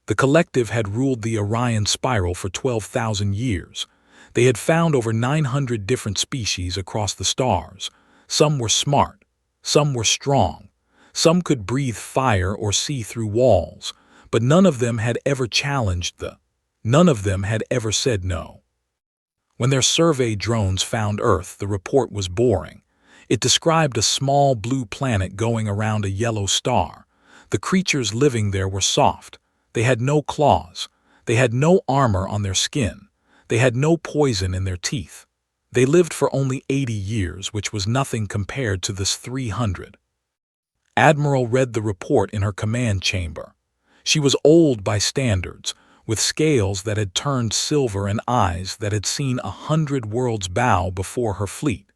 The collective had ruled the Orion Spiral for 12,000 years. They had found over 900 different species across the stars. Some were smart, some were strong, some could breathe fire or see through walls, but none of them had ever challenged none of them had ever said no. When their survey drones found Earth, the report was boring. It described a small blue planet going around a yellow star. The creatures living there were soft. They had no claws. They had no armor on their skin. They had no poison in their teeth. They lived for only 80 years, which was nothing compared to this 300. Admiral read the report in her command chamber. She was old by standards, with scales that had turned silver and eyes that had seen 100 worlds bow before her fleet.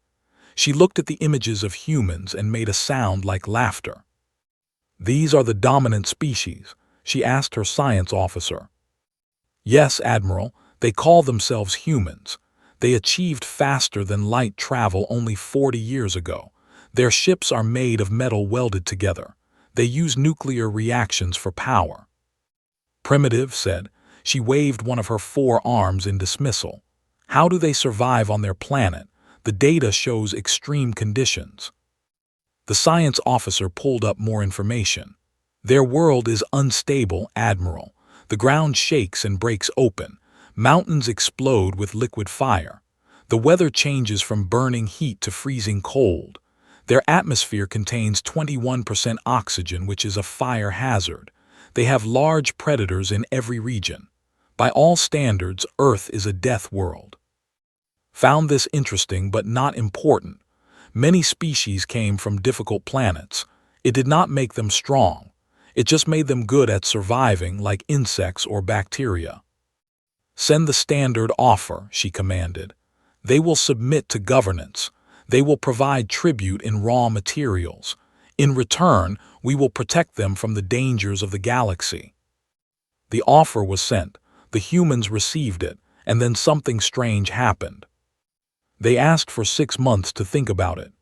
She looked at the images of humans and made a sound like laughter. "These are the dominant species?" she asked her science officer. "Yes, Admiral, they call themselves humans. They achieved faster than light travel only 40 years ago. Their ships are made of metal welded together. They use nuclear reactions for power." "Primitive," said. She waved one of her 4 arms in dismissal. "How do they survive on their planet? The data shows extreme conditions." The science officer pulled up more information. "Their world is unstable, Admiral. The ground shakes and breaks open. Mountains explode with liquid fire. The weather changes from burning heat to freezing cold. Their atmosphere contains 21% oxygen, which is a fire hazard. They have large predators in every region. By all standards, Earth is a death world." Found this interesting but not important. Many species came from difficult planets. It did not make them strong. It just made them good at surviving, like insects or bacteria. "Send the standard offer," she commanded. "They will submit to governance. They will provide tribute in raw materials. In return, we will protect them from the dangers of the galaxy." The offer was sent. The humans received it, and then something strange happened. They asked for 6 months to think about it.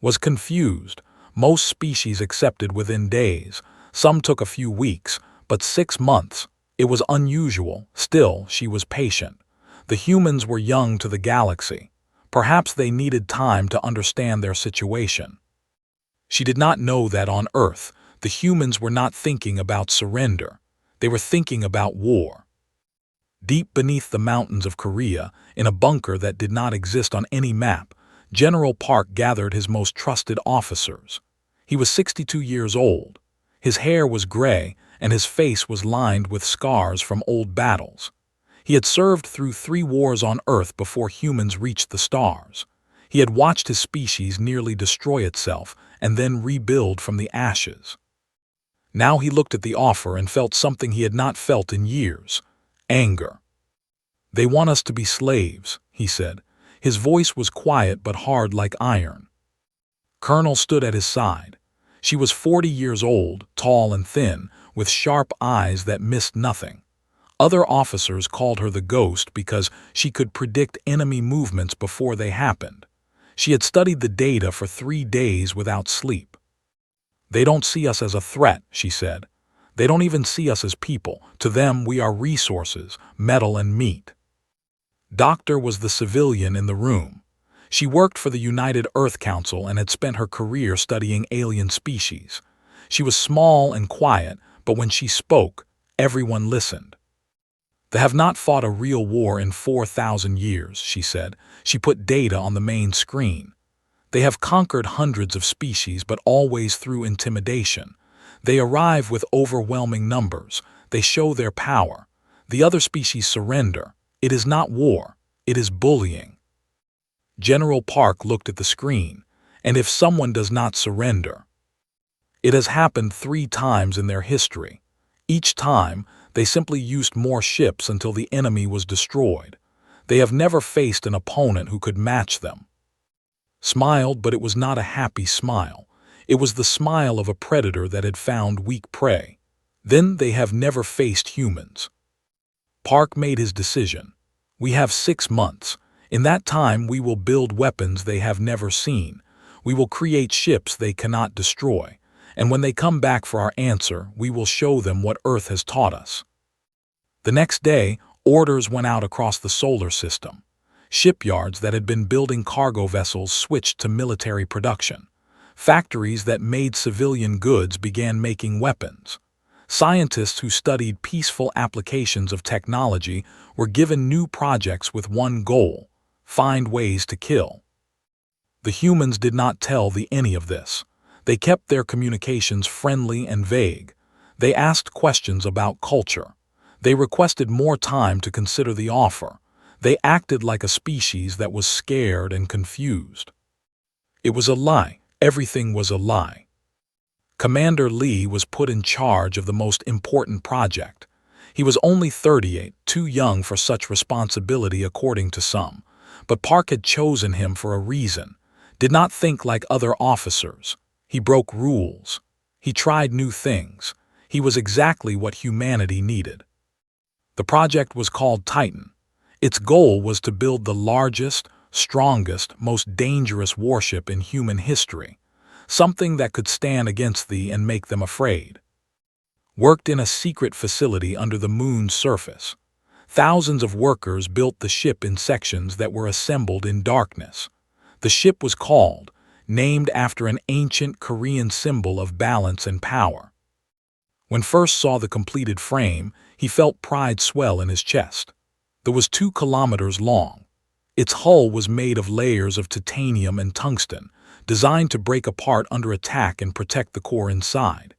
Was confused. Most species accepted within days. Some took a few weeks, but 6 months. It was unusual. Still, she was patient. The humans were young to the galaxy. Perhaps they needed time to understand their situation. She did not know that on Earth, the humans were not thinking about surrender. They were thinking about war. Deep beneath the mountains of Korea, in a bunker that did not exist on any map, General Park gathered his most trusted officers. He was 62 years old. His hair was gray, and his face was lined with scars from old battles. He had served through 3 wars on Earth before humans reached the stars. He had watched his species nearly destroy itself and then rebuild from the ashes. Now he looked at the offer and felt something he had not felt in years: anger. "They want us to be slaves," he said. His voice was quiet but hard like iron. Colonel stood at his side. She was 40 years old, tall and thin, with sharp eyes that missed nothing. Other officers called her the Ghost because she could predict enemy movements before they happened. She had studied the data for 3 days without sleep. "They don't see us as a threat," she said. "They don't even see us as people. To them, we are resources, metal and meat." Doctor was the civilian in the room. She worked for the United Earth Council and had spent her career studying alien species. She was small and quiet, but when she spoke, everyone listened. "They have not fought a real war in 4,000 years, she said. She put data on the main screen. "They have conquered hundreds of species, but always through intimidation. They arrive with overwhelming numbers. They show their power. The other species surrender. It is not war. It is bullying." General Park looked at the screen. "And if someone does not surrender?" "It has happened 3 times in their history. Each time, they simply used more ships until the enemy was destroyed. They have never faced an opponent who could match them." Smiled, but it was not a happy smile. It was the smile of a predator that had found weak prey. "Then they have never faced humans." Park made his decision. "We have 6 months. In that time we will build weapons they have never seen. We will create ships they cannot destroy. And when they come back for our answer, we will show them what Earth has taught us. The next day, orders went out across the solar system. Shipyards that had been building cargo vessels switched to military production. Factories that made civilian goods began making weapons. Scientists who studied peaceful applications of technology were given new projects with one goal: find ways to kill. The humans did not tell any of this. They kept their communications friendly and vague. They asked questions about culture. They requested more time to consider the offer. They acted like a species that was scared and confused. It was a lie. Everything was a lie. Commander Lee was put in charge of the most important project. He was only 38, too young for such responsibility according to some. But Park had chosen him for a reason. Did not think like other officers. He broke rules. He tried new things. He was exactly what humanity needed. The project was called Titan. Its goal was to build the largest, strongest, most dangerous warship in human history. Something that could stand against thee and make them afraid. Worked in a secret facility under the moon's surface. Thousands of workers built the ship in sections that were assembled in darkness. The ship was named after an ancient Korean symbol of balance and power. When first saw the completed frame, he felt pride swell in his chest. It was 2 kilometers long. Its hull was made of layers of titanium and tungsten, designed to break apart under attack and protect the core inside.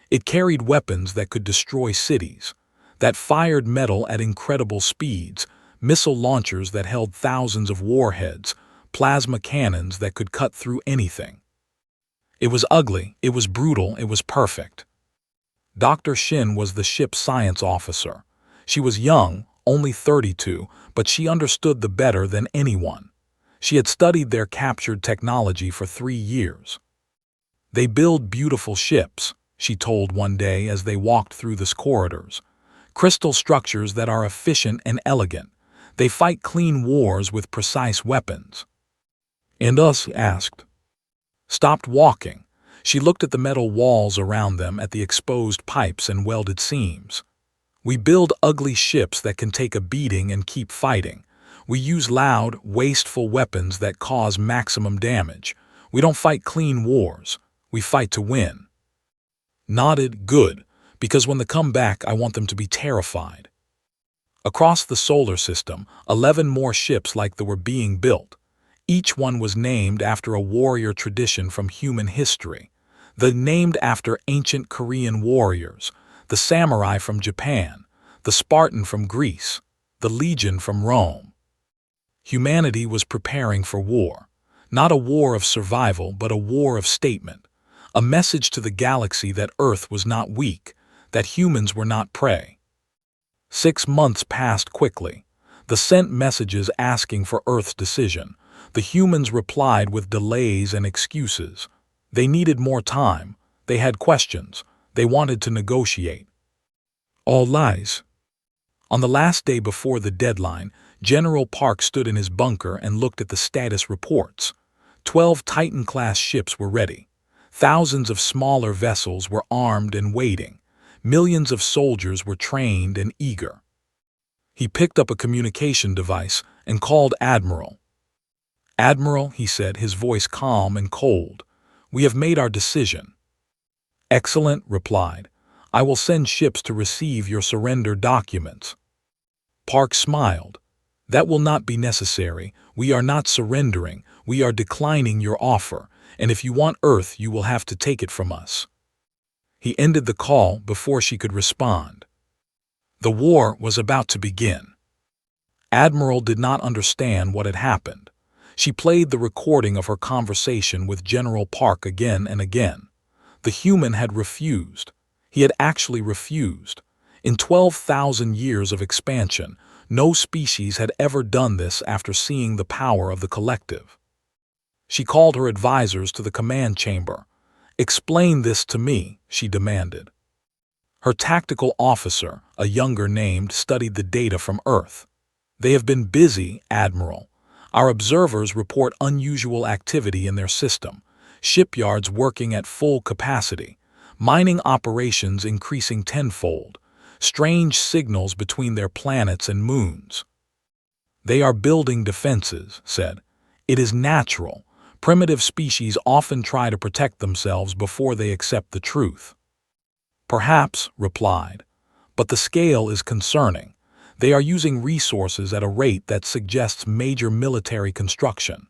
It carried weapons that could destroy cities, that fired metal at incredible speeds, missile launchers that held thousands of warheads, plasma cannons that could cut through anything. It was ugly, it was brutal, it was perfect. Dr. Shin was the ship's science officer. She was young, only 32, but she understood the better than anyone. She had studied their captured technology for 3 years. They build beautiful ships, she told one day as they walked through the corridors. Crystal structures that are efficient and elegant. They fight clean wars with precise weapons. And us asked. Stopped walking. She looked at the metal walls around them, at the exposed pipes and welded seams. We build ugly ships that can take a beating and keep fighting. We use loud, wasteful weapons that cause maximum damage. We don't fight clean wars. We fight to win. Nodded, good, because when they come back, I want them to be terrified. Across the solar system, 11 more ships like they were being built. Each one was named after a warrior tradition from human history. Named after ancient Korean warriors, the samurai from Japan, the Spartan from Greece, the legion from Rome. Humanity was preparing for war. Not a war of survival, but a war of statement. A message to the galaxy that Earth was not weak, that humans were not prey. 6 months passed quickly. They sent messages asking for Earth's decision. The humans replied with delays and excuses. They needed more time. They had questions. They wanted to negotiate. All lies. On the last day before the deadline, General Park stood in his bunker and looked at the status reports. 12 Titan-class ships were ready. Thousands of smaller vessels were armed and waiting. Millions of soldiers were trained and eager. He picked up a communication device and called Admiral. Admiral, he said, his voice calm and cold, we have made our decision. Excellent, replied. I will send ships to receive your surrender documents. Park smiled. That will not be necessary. We are not surrendering. We are declining your offer, and if you want Earth, you will have to take it from us. He ended the call before she could respond. The war was about to begin. Admiral did not understand what had happened. She played the recording of her conversation with General Park again and again. The human had refused. He had actually refused. In 12,000 years of expansion, no species had ever done this after seeing the power of the collective. She called her advisors to the command chamber. Explain this to me, she demanded. Her tactical officer, a younger named, studied the data from Earth. They have been busy, Admiral. Our observers report unusual activity in their system. Shipyards working at full capacity. mining operations increasing tenfold, strange signals between their planets and moons. They are building defenses, said. It is natural. Primitive species often try to protect themselves before they accept the truth. Perhaps, replied, but the scale is concerning. They are using resources at a rate that suggests major military construction.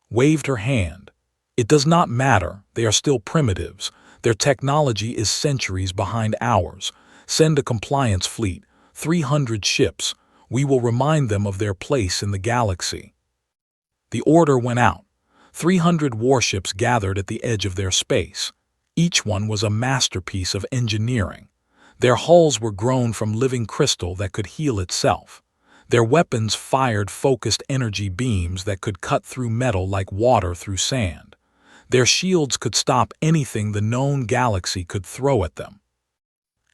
Waved her hand. It does not matter, they are still primitives. Their technology is centuries behind ours. Send a compliance fleet, 300 ships. We will remind them of their place in the galaxy. The order went out. 300 warships gathered at the edge of their space. Each one was a masterpiece of engineering. Their hulls were grown from living crystal that could heal itself. Their weapons fired focused energy beams that could cut through metal like water through sand. Their shields could stop anything the known galaxy could throw at them.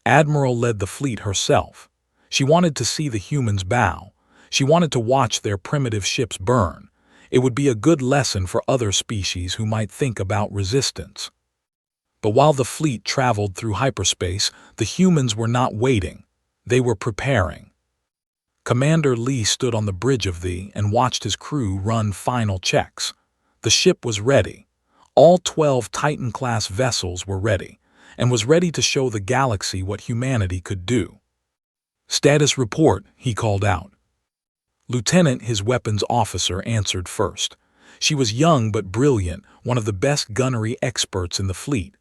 Admiral led the fleet herself. She wanted to see the humans bow. She wanted to watch their primitive ships burn. It would be a good lesson for other species who might think about resistance. But while the fleet traveled through hyperspace, the humans were not waiting. They were preparing. Commander Lee stood on the bridge of the and watched his crew run final checks. The ship was ready. All 12 Titan-class vessels were ready, and was ready to show the galaxy what humanity could do. Status report, he called out. Lieutenant, his weapons officer, answered first. She was young but brilliant, one of the best gunnery experts in the fleet.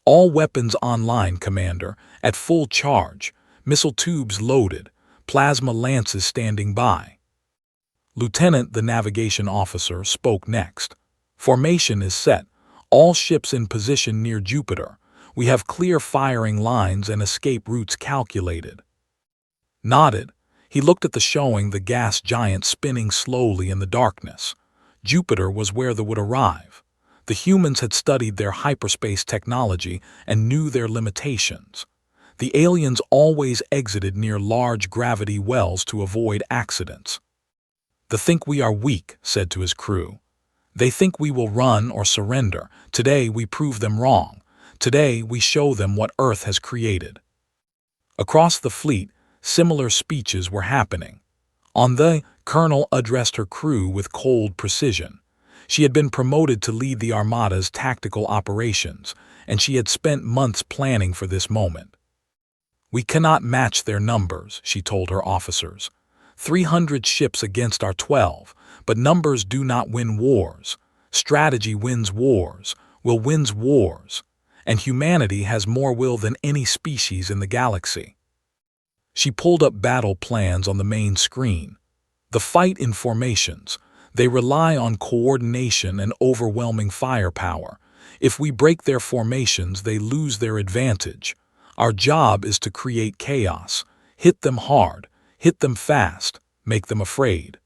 All weapons online, Commander, at full charge, missile tubes loaded, plasma lances standing by. Lieutenant, the navigation officer, spoke next. Formation is set. All ships in position near Jupiter. We have clear firing lines and escape routes calculated. Nodded. He looked at the showing the gas giant spinning slowly in the darkness. Jupiter was where they would arrive. The humans had studied their hyperspace technology and knew their limitations. The aliens always exited near large gravity wells to avoid accidents. They think we are weak, said to his crew. They think we will run or surrender. Today we prove them wrong. Today we show them what Earth has created. Across the fleet, similar speeches were happening. On the Colonel addressed her crew with cold precision. She had been promoted to lead the Armada's tactical operations, and she had spent months planning for this moment. We cannot match their numbers, she told her officers. 300 ships against our 12, but numbers do not win wars. Strategy wins wars, will wins wars, and humanity has more will than any species in the galaxy. She pulled up battle plans on the main screen. The fight in formations. They rely on coordination and overwhelming firepower. If we break their formations, they lose their advantage. Our job is to create chaos. Hit them hard, hit them fast, make them afraid.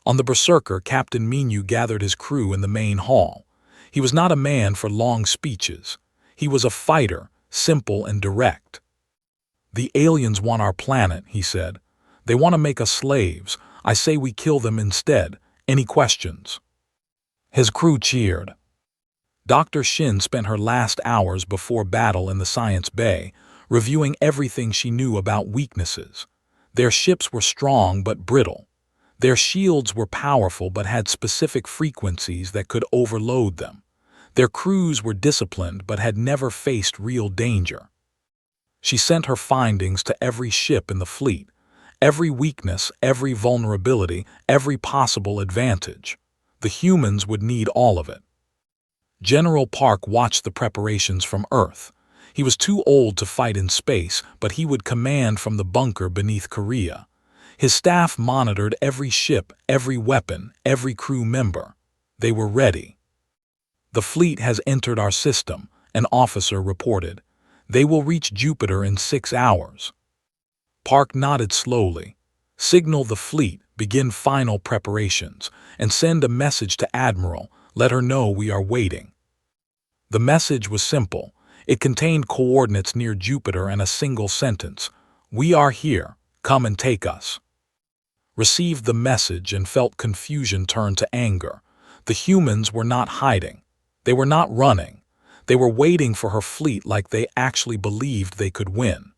On the Berserker, Captain Minu gathered his crew in the main hall. He was not a man for long speeches. He was a fighter, simple and direct. The aliens want our planet, he said. They want to make us slaves. I say we kill them instead. Any questions? His crew cheered. Dr. Shin spent her last hours before battle in the science bay, reviewing everything she knew about weaknesses. Their ships were strong but brittle. Their shields were powerful but had specific frequencies that could overload them. Their crews were disciplined but had never faced real danger. She sent her findings to every ship in the fleet. Every weakness, every vulnerability, every possible advantage. The humans would need all of it. General Park watched the preparations from Earth. He was too old to fight in space, but he would command from the bunker beneath Korea. His staff monitored every ship, every weapon, every crew member. They were ready. The fleet has entered our system, an officer reported. They will reach Jupiter in 6 hours. Park nodded slowly. Signal the fleet, begin final preparations, and send a message to Admiral. Let her know we are waiting. The message was simple. It contained coordinates near Jupiter and a single sentence. We are here. Come and take us. Received the message and felt confusion turn to anger. The humans were not hiding. They were not running. They were waiting for her fleet like they actually believed they could win.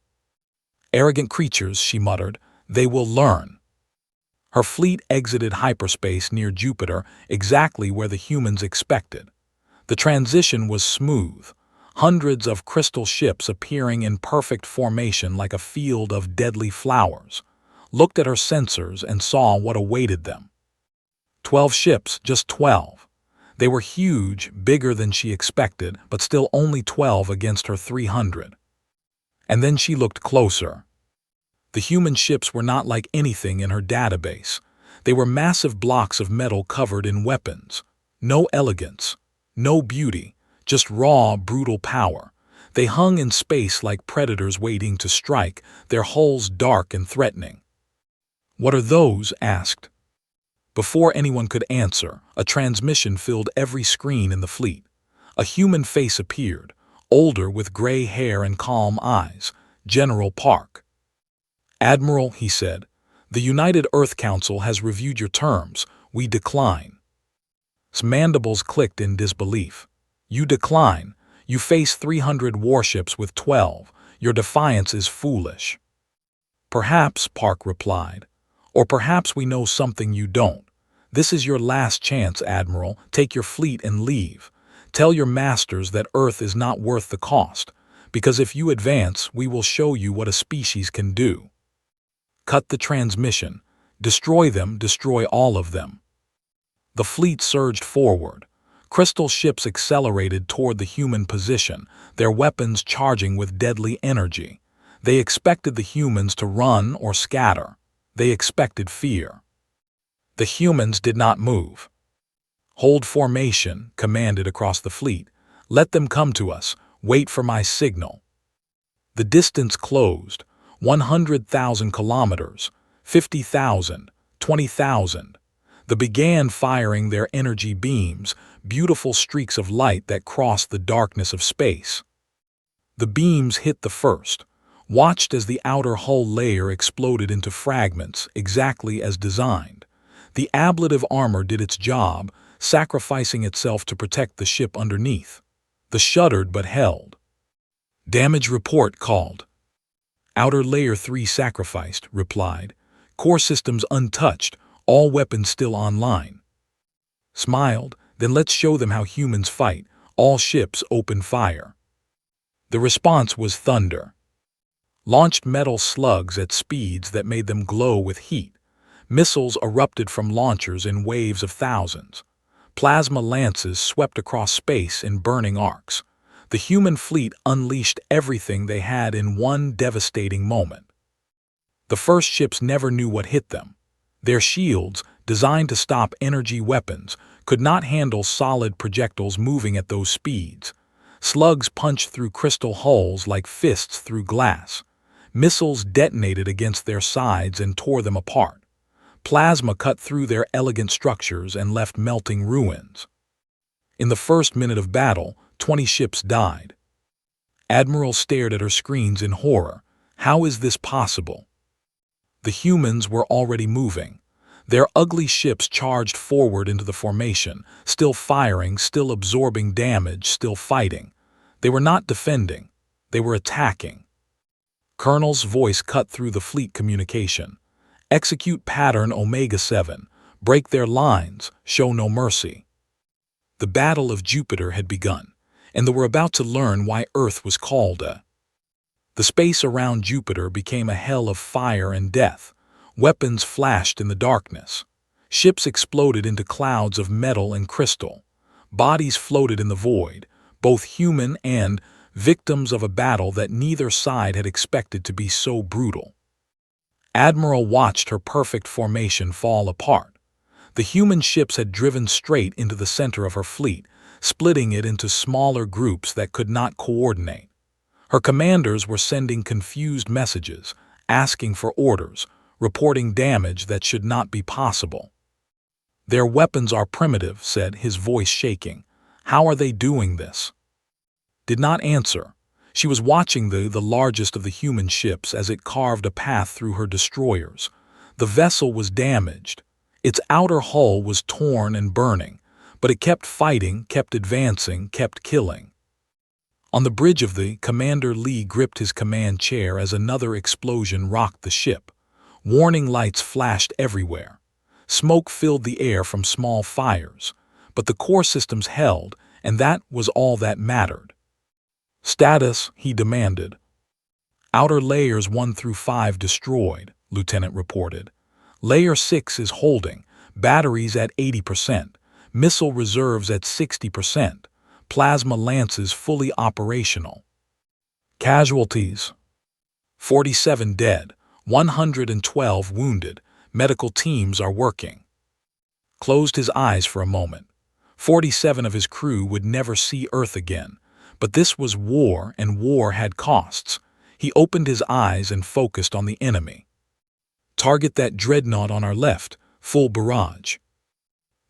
"Arrogant creatures," she muttered, "they will learn." Her fleet exited hyperspace near Jupiter, exactly where the humans expected. The transition was smooth, hundreds of crystal ships appearing in perfect formation like a field of deadly flowers. Looked at her sensors and saw what awaited them. 12 ships, just 12. They were huge, bigger than she expected, but still only 12 against her 300. And then she looked closer. The human ships were not like anything in her database. They were massive blocks of metal covered in weapons. No elegance, no beauty, just raw, brutal power. They hung in space like predators waiting to strike, their hulls dark and threatening. "What are those?" asked. Before anyone could answer, a transmission filled every screen in the fleet. A human face appeared, older with gray hair and calm eyes, General Park. "Admiral," he said, "the United Earth Council has reviewed your terms. We decline." His mandibles clicked in disbelief. "You decline? You face 300 warships with 12. Your defiance is foolish." "Perhaps," Park replied. "Or perhaps we know something you don't. This is your last chance, Admiral. Take your fleet and leave. Tell your masters that Earth is not worth the cost, because if you advance, we will show you what a species can do." Cut the transmission. Destroy them, destroy all of them. The fleet surged forward. Crystal ships accelerated toward the human position, their weapons charging with deadly energy. They expected the humans to run or scatter. They expected fear. The humans did not move. "Hold formation," commanded across the fleet. "Let them come to us. Wait for my signal." The distance closed. 100,000 kilometers, 50,000, 20,000. They began firing their energy beams, beautiful streaks of light that crossed the darkness of space. The beams hit the first, watched as the outer hull layer exploded into fragments, exactly as designed. The ablative armor did its job, sacrificing itself to protect the ship underneath. The shuddered but held. "Damage report called." "Outer layer 3 sacrificed," replied. "Core systems untouched, all weapons still online." Smiled, "Then let's show them how humans fight. All ships open fire." The response was thunder. Launched metal slugs at speeds that made them glow with heat. Missiles erupted from launchers in waves of thousands. Plasma lances swept across space in burning arcs. The human fleet unleashed everything they had in one devastating moment. The first ships never knew what hit them. Their shields, designed to stop energy weapons, could not handle solid projectiles moving at those speeds. Slugs punched through crystal hulls like fists through glass. Missiles detonated against their sides and tore them apart. Plasma cut through their elegant structures and left melting ruins. In the first minute of battle, 20 ships died. Admiral stared at her screens in horror. How is this possible? The humans were already moving. Their ugly ships charged forward into the formation, still firing, still absorbing damage, still fighting. They were not defending. They were attacking. Colonel's voice cut through the fleet communication. "Execute pattern Omega-7. Break their lines. Show no mercy." The Battle of Jupiter had begun, and they were about to learn why Earth was called a. The space around Jupiter became a hell of fire and death. Weapons flashed in the darkness. Ships exploded into clouds of metal and crystal. Bodies floated in the void, both human and victims of a battle that neither side had expected to be so brutal. Admiral watched her perfect formation fall apart. The human ships had driven straight into the center of her fleet, splitting it into smaller groups that could not coordinate. Her commanders were sending confused messages, asking for orders, reporting damage that should not be possible. "Their weapons are primitive," said, his voice shaking. "How are they doing this?" Did not answer. She was watching the largest of the human ships as it carved a path through her destroyers. The vessel was damaged. Its outer hull was torn and burning, but it kept fighting, kept advancing, kept killing. On the bridge of the, Commander Lee gripped his command chair as another explosion rocked the ship. Warning lights flashed everywhere. Smoke filled the air from small fires, but the core systems held, and that was all that mattered. "Status," he demanded. "Outer layers 1 through 5 destroyed," Lieutenant reported. "Layer 6 is holding, batteries at 80%, missile reserves at 60%, plasma lances fully operational." "Casualties?" 47 dead, 112 wounded. Medical teams are working." Closed his eyes for a moment. 47 of his crew would never see Earth again, but this was war, and war had costs. He opened his eyes and focused on the enemy. "Target that dreadnought on our left, full barrage."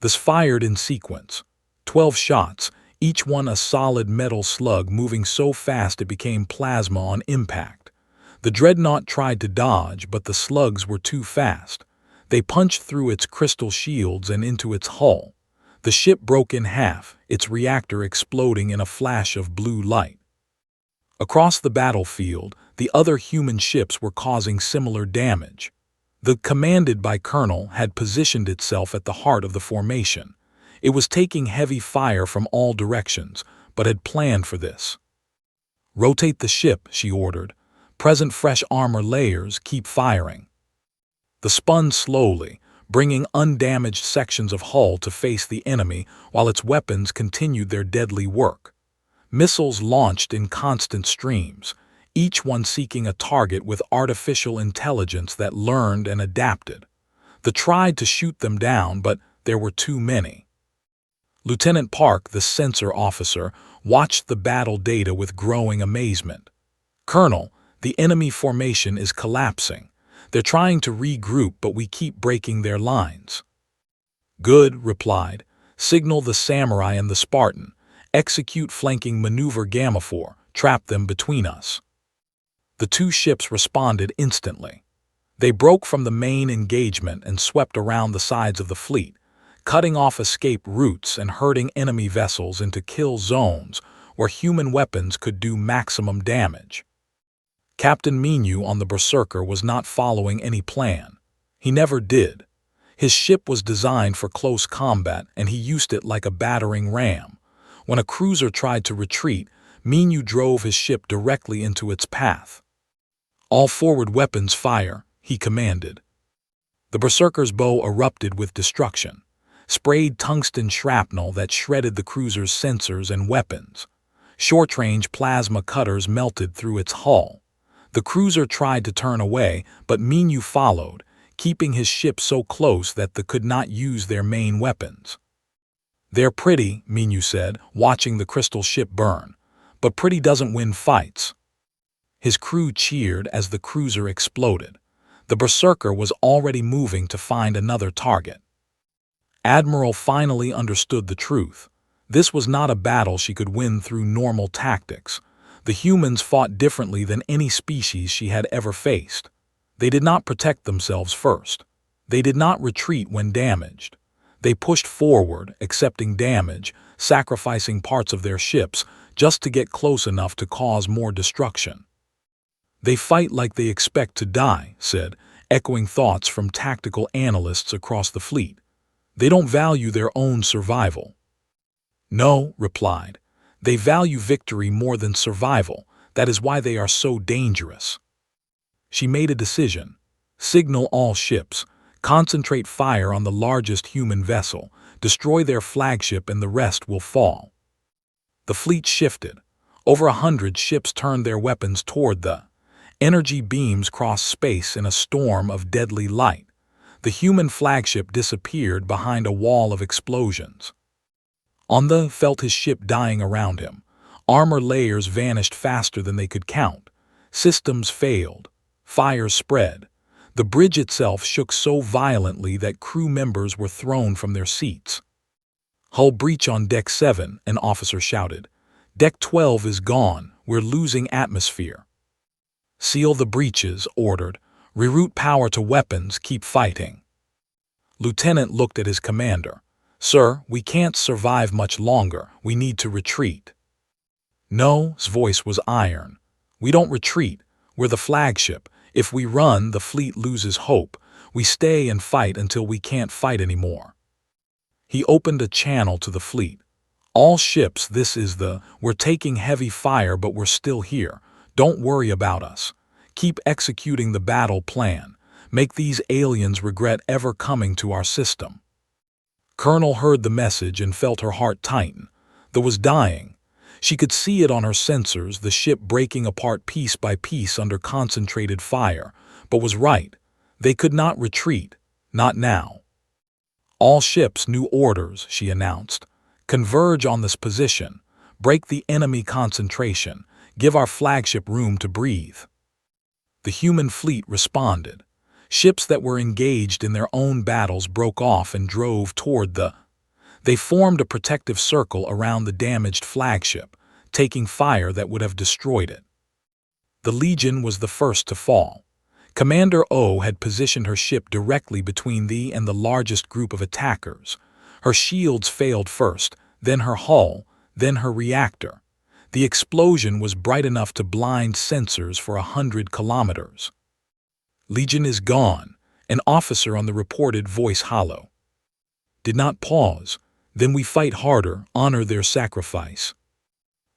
This fired in sequence. 12 shots, each one a solid metal slug moving so fast it became plasma on impact. The dreadnought tried to dodge, but the slugs were too fast. They punched through its crystal shields and into its hull. The ship broke in half, its reactor exploding in a flash of blue light. Across the battlefield, the other human ships were causing similar damage. The commanded by Colonel had positioned itself at the heart of the formation. It was taking heavy fire from all directions, but had planned for this. "Rotate the ship," she ordered. "Present fresh armor layers, keep firing." The spun slowly, bringing undamaged sections of hull to face the enemy while its weapons continued their deadly work. Missiles launched in constant streams, each one seeking a target with artificial intelligence that learned and adapted. They tried to shoot them down, but there were too many. Lieutenant Park, the sensor officer, watched the battle data with growing amazement. "Colonel, the enemy formation is collapsing. They're trying to regroup, but we keep breaking their lines." "Good," replied. "Signal the Samurai and the Spartan. Execute flanking maneuver Gamma-4, trap them between us." The two ships responded instantly. They broke from the main engagement and swept around the sides of the fleet, cutting off escape routes and herding enemy vessels into kill zones where human weapons could do maximum damage. Captain Minu on the Berserker was not following any plan. He never did. His ship was designed for close combat, and he used it like a battering ram. When a cruiser tried to retreat, Minu drove his ship directly into its path. "All forward weapons fire," he commanded. The Berserker's bow erupted with destruction, sprayed tungsten shrapnel that shredded the cruiser's sensors and weapons. Short-range plasma cutters melted through its hull. The cruiser tried to turn away, but Minu followed, keeping his ship so close that they could not use their main weapons. "They're pretty," Minu said, watching the crystal ship burn. "But pretty doesn't win fights." His crew cheered as the cruiser exploded. The Berserker was already moving to find another target. Admiral finally understood the truth. This was not a battle she could win through normal tactics. The humans fought differently than any species she had ever faced. They did not protect themselves first. They did not retreat when damaged. They pushed forward, accepting damage, sacrificing parts of their ships just to get close enough to cause more destruction. "They fight like they expect to die," said, echoing thoughts from tactical analysts across the fleet. "They don't value their own survival." "No," replied. "They value victory more than survival. That is why they are so dangerous." She made a decision. "Signal all ships. Concentrate fire on the largest human vessel. Destroy their flagship and the rest will fall." The fleet shifted. Over 100 ships turned their weapons toward the energy beams crossed space in a storm of deadly light. The human flagship disappeared behind a wall of explosions. On felt his ship dying around him. Armor layers vanished faster than they could count. Systems failed. Fires spread. The bridge itself shook so violently that crew members were thrown from their seats. "Hull breach on Deck 7, an officer shouted. "Deck 12 is gone. We're losing atmosphere." "Seal the breaches," ordered. "Reroute power to weapons. Keep fighting." Lieutenant looked at his commander. "Sir, we can't survive much longer. We need to retreat." No, his voice was iron. We don't retreat. We're the flagship. If we run, the fleet loses hope. We stay and fight until we can't fight anymore. He opened a channel to the fleet. All ships, we're taking heavy fire, but we're still here. Don't worry about us. Keep executing the battle plan. Make these aliens regret ever coming to our system. Colonel heard the message and felt her heart tighten. There was dying. She could see it on her sensors, the ship breaking apart piece by piece under concentrated fire, but was right. They could not retreat. Not now. All ships, new orders, she announced. Converge on this position. Break the enemy concentration. Give our flagship room to breathe. The human fleet responded. Ships that were engaged in their own battles broke off and drove toward They formed a protective circle around the damaged flagship, taking fire that would have destroyed it. The Legion was the first to fall. Commander O had positioned her ship directly between thee and the largest group of attackers. Her shields failed first, then her hull, then her reactor. The explosion was bright enough to blind sensors for 100 kilometers. Legion is gone, an officer on the reported voice hollow. Did not pause. Then we fight harder, honor their sacrifice.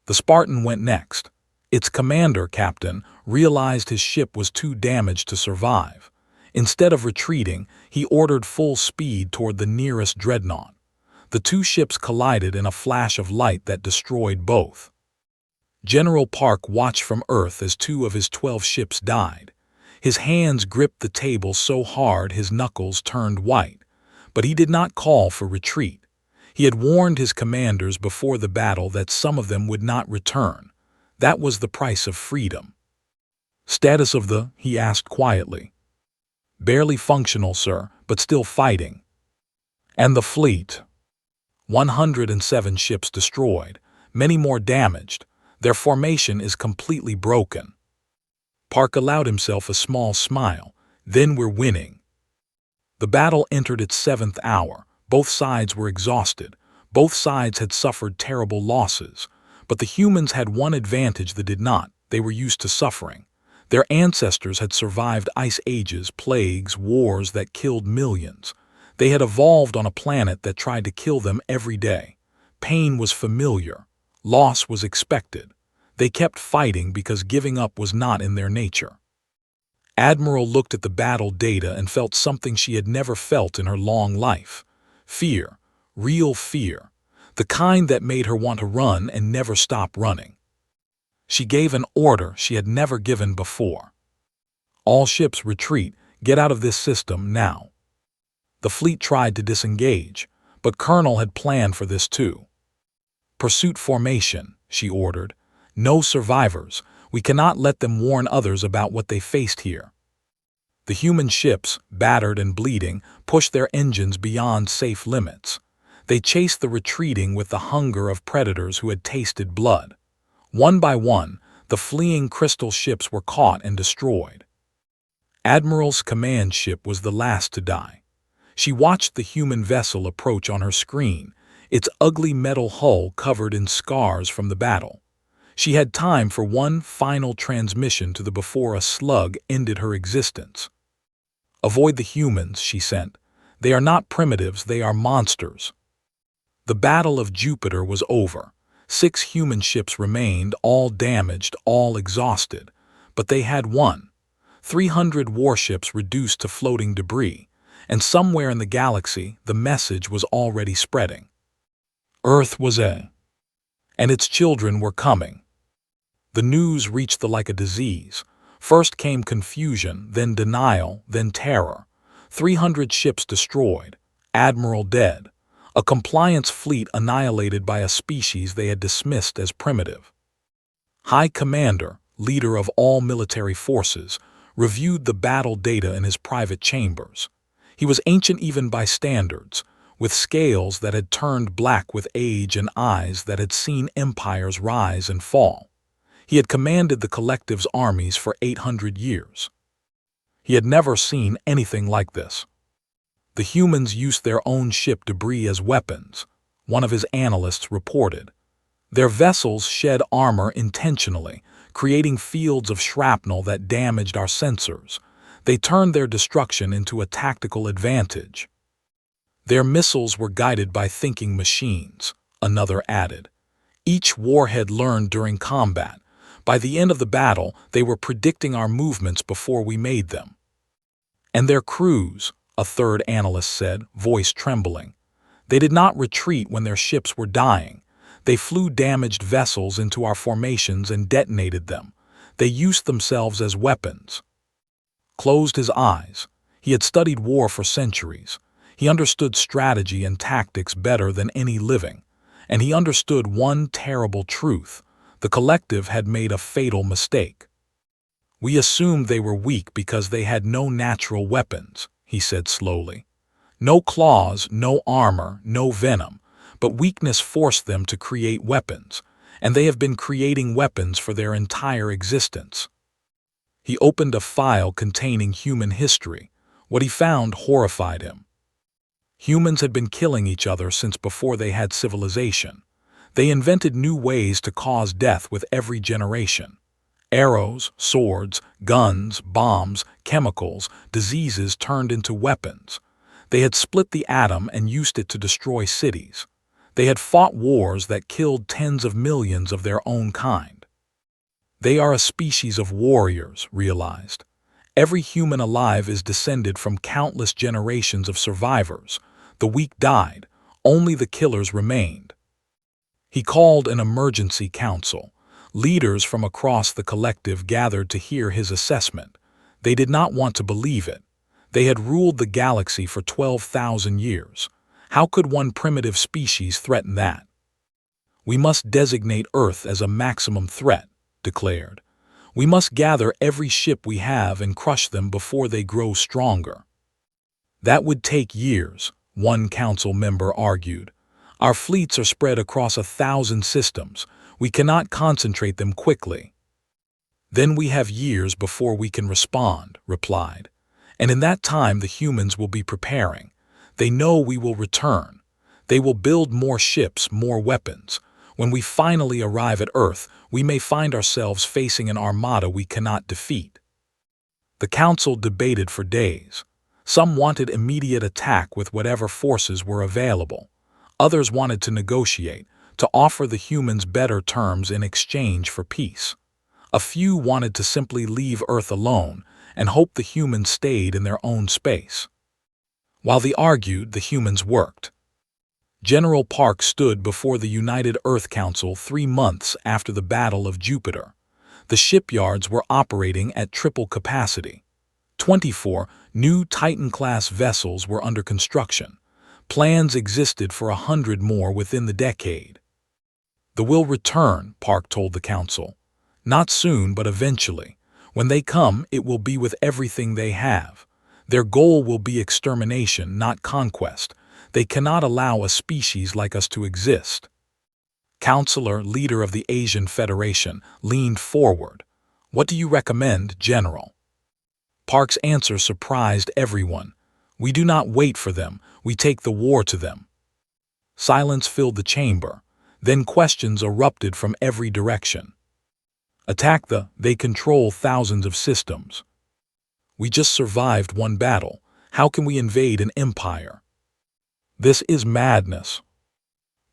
The Spartan went next. Its commander, Captain, realized his ship was too damaged to survive. Instead of retreating, he ordered full speed toward the nearest dreadnought. The two ships collided in a flash of light that destroyed both. General Park watched from Earth as 2 of his 12 ships died. His hands gripped the table so hard his knuckles turned white. But he did not call for retreat. He had warned his commanders before the battle that some of them would not return. That was the price of freedom. Status of he asked quietly. Barely functional, sir, but still fighting. And the fleet? 107 ships destroyed, many more damaged. Their formation is completely broken. Park allowed himself a small smile. Then we're winning. The battle entered its 7th hour. Both sides were exhausted. Both sides had suffered terrible losses. But the humans had one advantage that did not. They were used to suffering. Their ancestors had survived ice ages, plagues, wars that killed millions. They had evolved on a planet that tried to kill them every day. Pain was familiar. Loss was expected. They kept fighting because giving up was not in their nature. Admiral looked at the battle data and felt something she had never felt in her long life. Fear. Real fear. The kind that made her want to run and never stop running. She gave an order she had never given before. All ships retreat. Get out of this system now. The fleet tried to disengage, but Colonel had planned for this too. Pursuit formation, she ordered. No survivors. We cannot let them warn others about what they faced here. The human ships, battered and bleeding, pushed their engines beyond safe limits. They chased the retreating with the hunger of predators who had tasted blood. One by one, the fleeing crystal ships were caught and destroyed. Admiral's command ship was the last to die. She watched the human vessel approach on her screen, its ugly metal hull covered in scars from the battle. She had time for one final transmission to the before a slug ended her existence. Avoid the humans, she sent. They are not primitives, they are monsters. The Battle of Jupiter was over. 6 human ships remained, all damaged, all exhausted. But they had won. 300 warships reduced to floating debris. And somewhere in the galaxy, the message was already spreading. Earth was and its children were coming. The news reached like a disease. First came confusion, then denial, then terror. 300 ships destroyed, Admiral dead, a compliance fleet annihilated by a species they had dismissed as primitive. High Commander, leader of all military forces, reviewed the battle data in his private chambers. He was ancient even by standards, with scales that had turned black with age and eyes that had seen empires rise and fall. He had commanded the collective's armies for 800 years. He had never seen anything like this. The humans used their own ship debris as weapons, one of his analysts reported. Their vessels shed armor intentionally, creating fields of shrapnel that damaged our sensors. They turned their destruction into a tactical advantage. Their missiles were guided by thinking machines, another added. Each warhead learned during combat. By the end of the battle, they were predicting our movements before we made them. And their crews, a third analyst said, voice trembling. They did not retreat when their ships were dying. They flew damaged vessels into our formations and detonated them. They used themselves as weapons. Closed his eyes. He had studied war for centuries. He understood strategy and tactics better than any living. And he understood one terrible truth. The collective had made a fatal mistake. We assumed they were weak because they had no natural weapons, he said slowly. No claws, no armor, no venom, but weakness forced them to create weapons, and they have been creating weapons for their entire existence. He opened a file containing human history. What he found horrified him. Humans had been killing each other since before they had civilization. They invented new ways to cause death with every generation. Arrows, swords, guns, bombs, chemicals, diseases turned into weapons. They had split the atom and used it to destroy cities. They had fought wars that killed tens of millions of their own kind. They are a species of warriors, realized. Every human alive is descended from countless generations of survivors. The weak died, only the killers remained. He called an emergency council. Leaders from across the collective gathered to hear his assessment. They did not want to believe it. They had ruled the galaxy for 12,000 years. How could one primitive species threaten that? We must designate Earth as a maximum threat, declared. We must gather every ship we have and crush them before they grow stronger. That would take years, one council member argued. Our fleets are spread across 1,000 systems. We cannot concentrate them quickly. Then we have years before we can respond, replied. And in that time the humans will be preparing. They know we will return. They will build more ships, more weapons. When we finally arrive at Earth, we may find ourselves facing an armada we cannot defeat. The council debated for days. Some wanted immediate attack with whatever forces were available. Others wanted to negotiate, to offer the humans better terms in exchange for peace. A few wanted to simply leave Earth alone and hope the humans stayed in their own space. While they argued, the humans worked. General Park stood before the United Earth Council 3 months after the Battle of Jupiter. The shipyards were operating at triple capacity. 24 new Titan-class vessels were under construction. Plans existed for 100 more within the decade. They will return, Park told the council. Not soon, but eventually. When they come, it will be with everything they have. Their goal will be extermination, not conquest. They cannot allow a species like us to exist. Counselor, leader of the Asian Federation, leaned forward. What do you recommend, General? Park's answer surprised everyone. We do not wait for them, we take the war to them. Silence filled the chamber. Then questions erupted from every direction. Attack they control thousands of systems. We just survived one battle. How can we invade an empire? This is madness.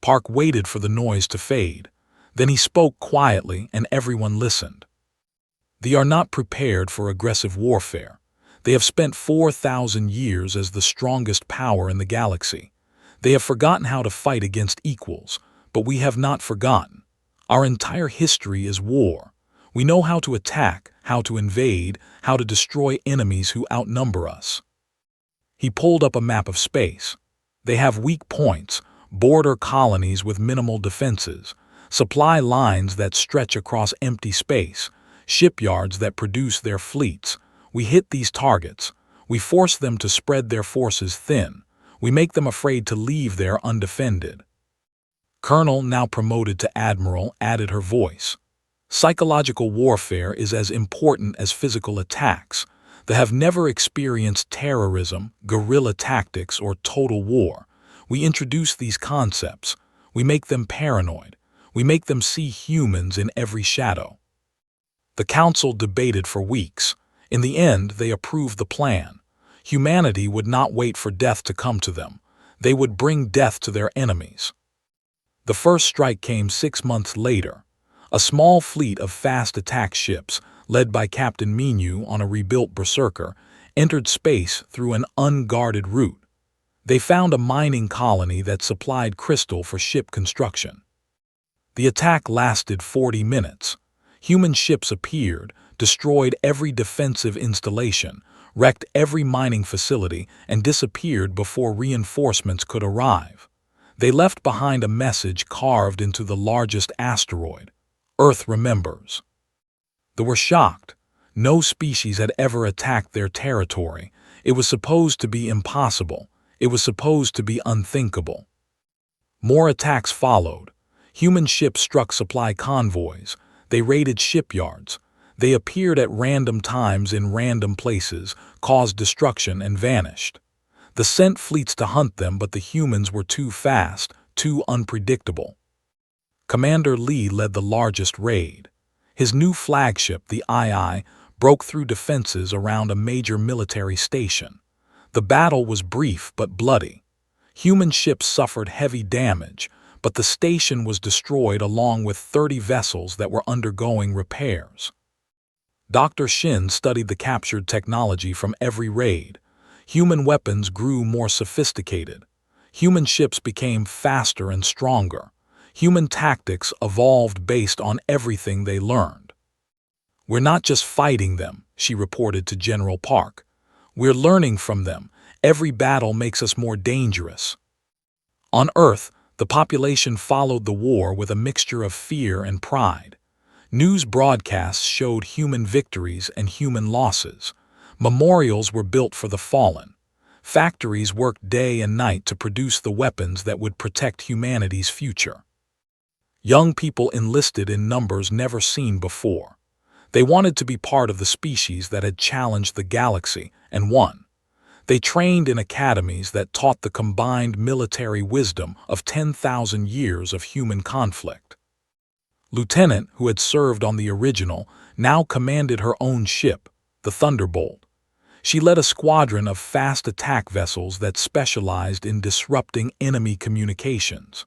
Park waited for the noise to fade. Then he spoke quietly and everyone listened. They are not prepared for aggressive warfare. They have spent 4,000 years as the strongest power in the galaxy. They have forgotten how to fight against equals, but we have not forgotten. Our entire history is war. We know how to attack, how to invade, how to destroy enemies who outnumber us. He pulled up a map of space. They have weak points, border colonies with minimal defenses, supply lines that stretch across empty space, shipyards that produce their fleets. We hit these targets. We force them to spread their forces thin. We make them afraid to leave there undefended. Colonel, now promoted to Admiral, added her voice. Psychological warfare is as important as physical attacks. They have never experienced terrorism, guerrilla tactics, or total war. We introduce these concepts. We make them paranoid. We make them see humans in every shadow." The council debated for weeks. In the end, they approved the plan. Humanity would not wait for death to come to them. They would bring death to their enemies. The first strike came 6 months later. A small fleet of fast attack ships, led by Captain Minu on a rebuilt Berserker, entered space through an unguarded route. They found a mining colony that supplied crystal for ship construction. The attack lasted 40 minutes. Human ships appeared, destroyed every defensive installation, wrecked every mining facility, and disappeared before reinforcements could arrive. They left behind a message carved into the largest asteroid: "Earth remembers." They were shocked. No species had ever attacked their territory. It was supposed to be impossible. It was supposed to be unthinkable. More attacks followed. Human ships struck supply convoys. They raided shipyards. They appeared at random times in random places, caused destruction, and vanished. The sent fleets to hunt them, but the humans were too fast, too unpredictable. Commander Lee led the largest raid. His new flagship, the II, broke through defenses around a major military station. The battle was brief but bloody. Human ships suffered heavy damage, but the station was destroyed along with 30 vessels that were undergoing repairs. Dr. Shin studied the captured technology from every raid. Human weapons grew more sophisticated. Human ships became faster and stronger. Human tactics evolved based on everything they learned. "We're not just fighting them," she reported to General Park. "We're learning from them. Every battle makes us more dangerous." On Earth, the population followed the war with a mixture of fear and pride. News broadcasts showed human victories and human losses. Memorials were built for the fallen. Factories worked day and night to produce the weapons that would protect humanity's future. Young people enlisted in numbers never seen before. They wanted to be part of the species that had challenged the galaxy and won. They trained in academies that taught the combined military wisdom of 10,000 years of human conflict. Lieutenant, who had served on the original, now commanded her own ship, the Thunderbolt. She led a squadron of fast attack vessels that specialized in disrupting enemy communications.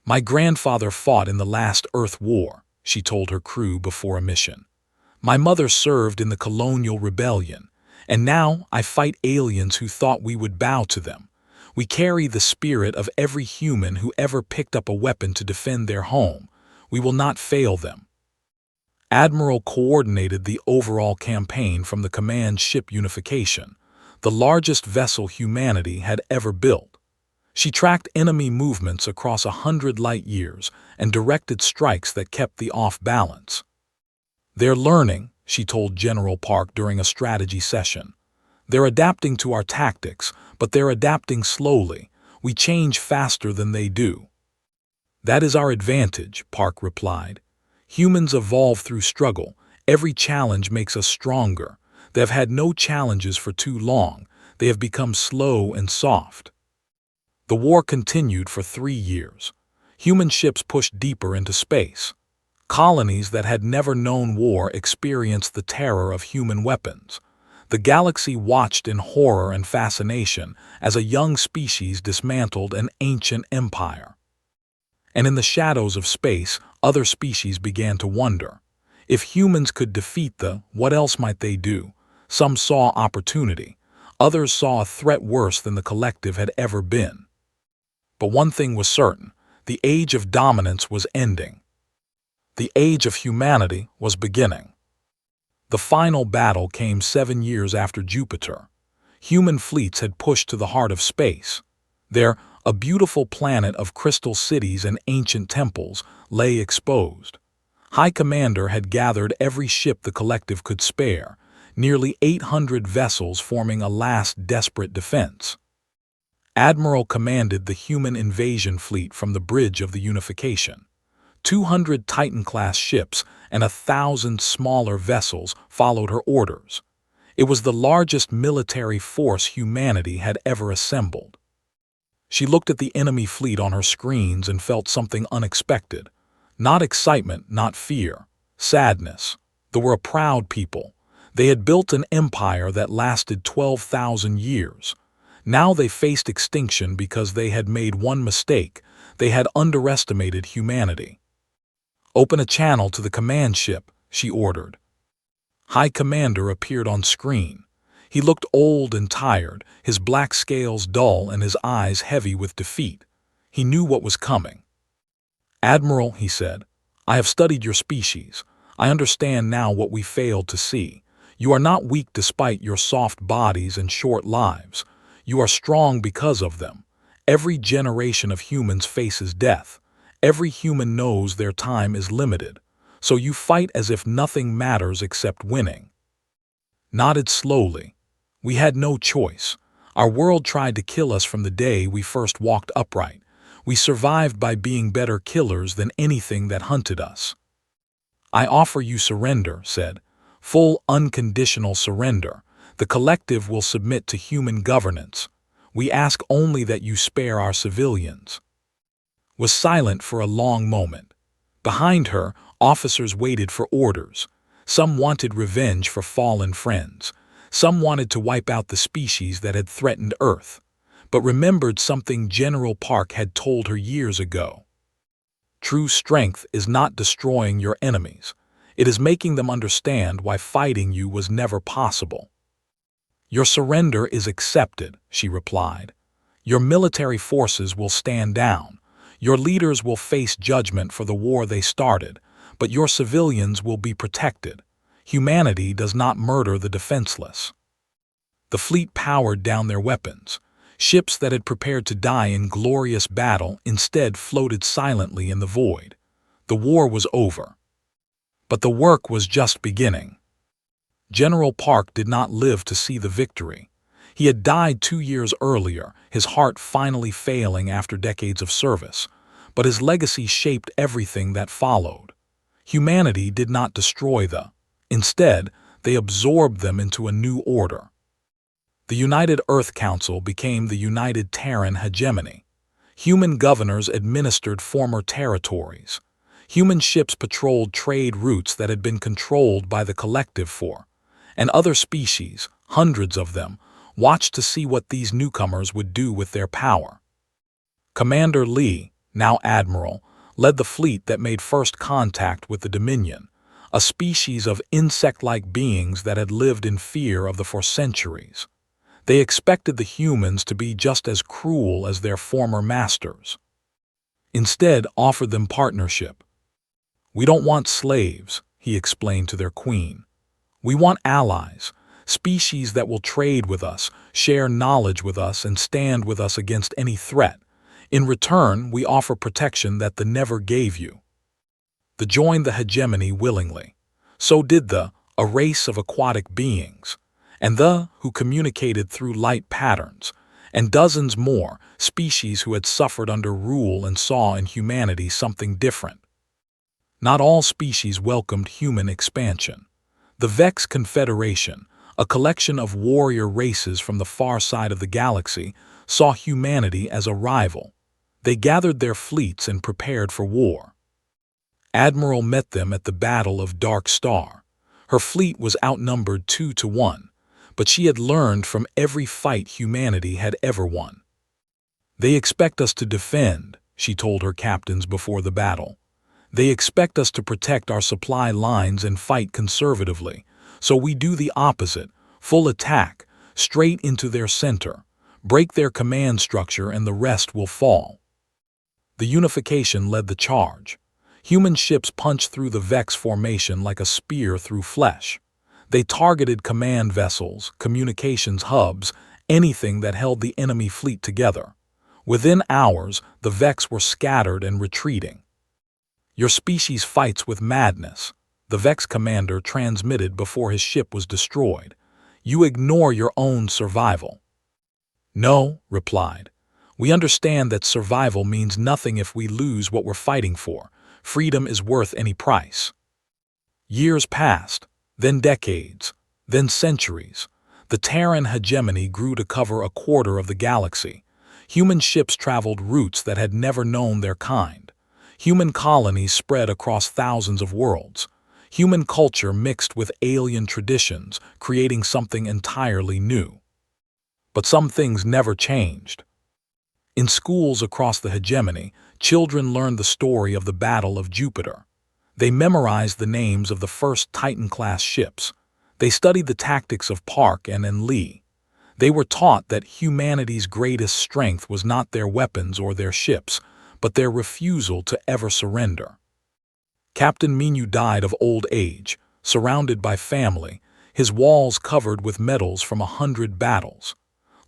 "My grandfather fought in the last Earth War," she told her crew before a mission. "My mother served in the Colonial Rebellion, and now I fight aliens who thought we would bow to them. We carry the spirit of every human who ever picked up a weapon to defend their home. We will not fail them." Admiral coordinated the overall campaign from the command ship unification, the largest vessel humanity had ever built. She tracked enemy movements across 100 light-years and directed strikes that kept the off balance. "They're learning," she told General Park during a strategy session. "They're adapting to our tactics, but they're adapting slowly. We change faster than they do." "That is our advantage," Park replied. "Humans evolve through struggle. Every challenge makes us stronger. They have had no challenges for too long. They have become slow and soft." The war continued for 3 years. Human ships pushed deeper into space. Colonies that had never known war experienced the terror of human weapons. The galaxy watched in horror and fascination as a young species dismantled an ancient empire. And in the shadows of space, other species began to wonder. If humans could defeat what else might they do? Some saw opportunity. Others saw a threat worse than the collective had ever been. But one thing was certain: the age of dominance was ending. The age of humanity was beginning. The final battle came 7 years after Jupiter. Human fleets had pushed to the heart of space. There, a beautiful planet of crystal cities and ancient temples lay exposed. High Commander had gathered every ship the collective could spare, nearly 800 vessels forming a last desperate defense. Admiral commanded the human invasion fleet from the bridge of the unification. 200 Titan-class ships and 1,000 smaller vessels followed her orders. It was the largest military force humanity had ever assembled. She looked at the enemy fleet on her screens and felt something unexpected. Not excitement, not fear. Sadness. They were a proud people. They had built an empire that lasted 12,000 years. Now they faced extinction because they had made one mistake. They had underestimated humanity. "Open a channel to the command ship," she ordered. High Commander appeared on screen. He looked old and tired, his black scales dull and his eyes heavy with defeat. He knew what was coming. "Admiral," he said, "I have studied your species. I understand now what we failed to see. You are not weak despite your soft bodies and short lives. You are strong because of them. Every generation of humans faces death. Every human knows their time is limited. So you fight as if nothing matters except winning." Nodded slowly. "We had no choice. Our world tried to kill us from the day we first walked upright. We survived by being better killers than anything that hunted us." "I offer you surrender," said. "Full unconditional surrender. The collective will submit to human governance. We ask only that you spare our civilians." Was silent for a long moment. Behind her, officers waited for orders. Some wanted revenge for fallen friends. Some wanted to wipe out the species that had threatened Earth, but remembered something General Park had told her years ago. True strength is not destroying your enemies. It is making them understand why fighting you was never possible. "Your surrender is accepted," she replied. "Your military forces will stand down. Your leaders will face judgment for the war they started, but your civilians will be protected. Humanity does not murder the defenseless." The fleet powered down their weapons. Ships that had prepared to die in glorious battle instead floated silently in the void. The war was over. But the work was just beginning. General Park did not live to see the victory. He had died 2 years earlier, his heart finally failing after decades of service, but his legacy shaped everything that followed. Humanity did not destroy them. Instead, they absorbed them into a new order. The United Earth Council became the United Terran Hegemony. Human governors administered former territories. Human ships patrolled trade routes that had been controlled by the collective for, and other species, hundreds of them, watched to see what these newcomers would do with their power. Commander Lee, now Admiral, led the fleet that made first contact with the Dominion, a species of insect-like beings that had lived in fear of them for centuries. They expected the humans to be just as cruel as their former masters. Instead, offered them partnership. "We don't want slaves," he explained to their queen. "We want allies, species that will trade with us, share knowledge with us, and stand with us against any threat. In return, we offer protection that they never gave you." They joined the hegemony willingly. So did a race of aquatic beings, and who communicated through light patterns, and dozens more, species who had suffered under rule and saw in humanity something different. Not all species welcomed human expansion. The Vex Confederation, a collection of warrior races from the far side of the galaxy, saw humanity as a rival. They gathered their fleets and prepared for war. Admiral met them at the Battle of Dark Star. Her fleet was outnumbered 2-1, but she had learned from every fight humanity had ever won. "They expect us to defend," she told her captains before the battle. "They expect us to protect our supply lines and fight conservatively. So we do the opposite, full attack, straight into their center, break their command structure, and the rest will fall." The unification led the charge. Human ships punched through the Vex formation like a spear through flesh. They targeted command vessels, communications hubs, anything that held the enemy fleet together. Within hours, the Vex were scattered and retreating. "Your species fights with madness," the Vex commander transmitted before his ship was destroyed. "You ignore your own survival." "No," replied. "We understand that survival means nothing if we lose what we're fighting for. Freedom is worth any price." Years passed, then decades, then centuries. The Terran hegemony grew to cover a quarter of the galaxy. Human ships traveled routes that had never known their kind. Human colonies spread across thousands of worlds. Human culture mixed with alien traditions, creating something entirely new. But some things never changed. In schools across the hegemony, children learned the story of the Battle of Jupiter. They memorized the names of the first Titan-class ships. They studied the tactics of Park and Lee. They were taught that humanity's greatest strength was not their weapons or their ships, but their refusal to ever surrender. Captain Minu died of old age, surrounded by family, his walls covered with medals from 100 battles.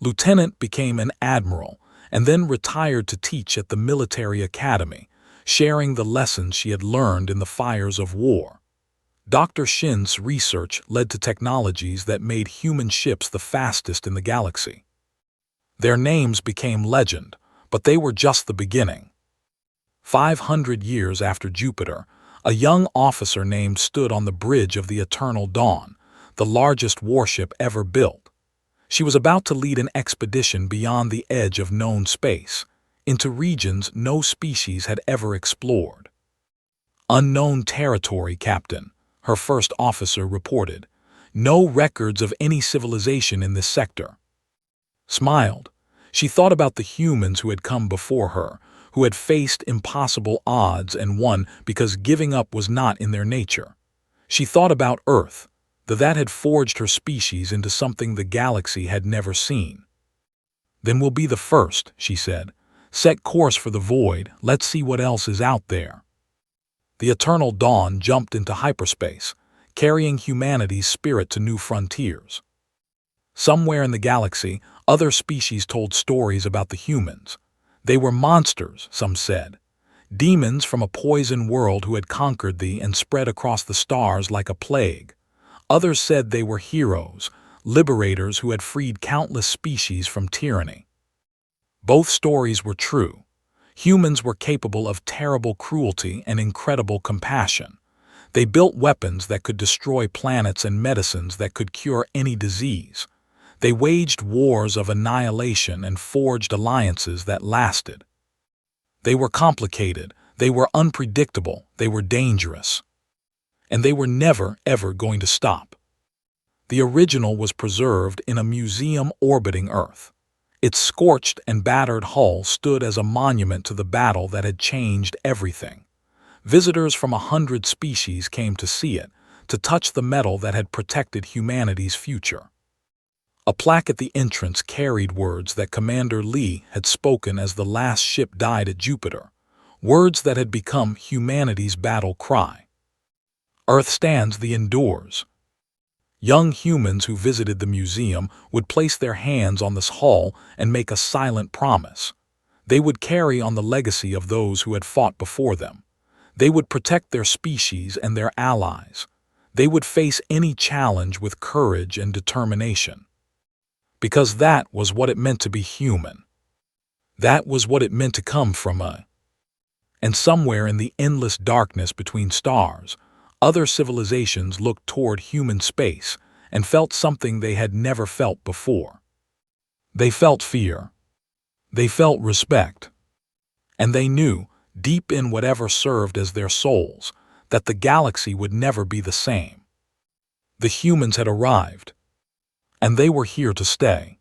Lieutenant became an admiral, and then retired to teach at the military academy, sharing the lessons she had learned in the fires of war. Dr. Shin's research led to technologies that made human ships the fastest in the galaxy. Their names became legend, but they were just the beginning. 500 years after Jupiter, a young officer named stood on the bridge of the Eternal Dawn, the largest warship ever built. She was about to lead an expedition beyond the edge of known space, into regions no species had ever explored. "Unknown territory, Captain," her first officer reported. "No records of any civilization in this sector." Smiled. She thought about the humans who had come before her, who had faced impossible odds and won because giving up was not in their nature. She thought about Earth, that had forged her species into something the galaxy had never seen. "Then we'll be the first," she said. "Set course for the void, let's see what else is out there." The Eternal Dawn jumped into hyperspace, carrying humanity's spirit to new frontiers. Somewhere in the galaxy, other species told stories about the humans. They were monsters, some said. Demons from a poison world who had conquered thee and spread across the stars like a plague. Others said they were heroes, liberators who had freed countless species from tyranny. Both stories were true. Humans were capable of terrible cruelty and incredible compassion. They built weapons that could destroy planets and medicines that could cure any disease. They waged wars of annihilation and forged alliances that lasted. They were complicated, they were unpredictable, they were dangerous. And they were never, ever going to stop. The original was preserved in a museum orbiting Earth. Its scorched and battered hull stood as a monument to the battle that had changed everything. Visitors from 100 species came to see it, to touch the metal that had protected humanity's future. A plaque at the entrance carried words that Commander Lee had spoken as the last ship died at Jupiter, words that had become humanity's battle cry. "Earth stands, the endures." Young humans who visited the museum would place their hands on this hull and make a silent promise. They would carry on the legacy of those who had fought before them. They would protect their species and their allies. They would face any challenge with courage and determination. Because that was what it meant to be human. That was what it meant to come from a... And somewhere in the endless darkness between stars, other civilizations looked toward human space and felt something they had never felt before. They felt fear. They felt respect. And they knew, deep in whatever served as their souls, that the galaxy would never be the same. The humans had arrived. And they were here to stay.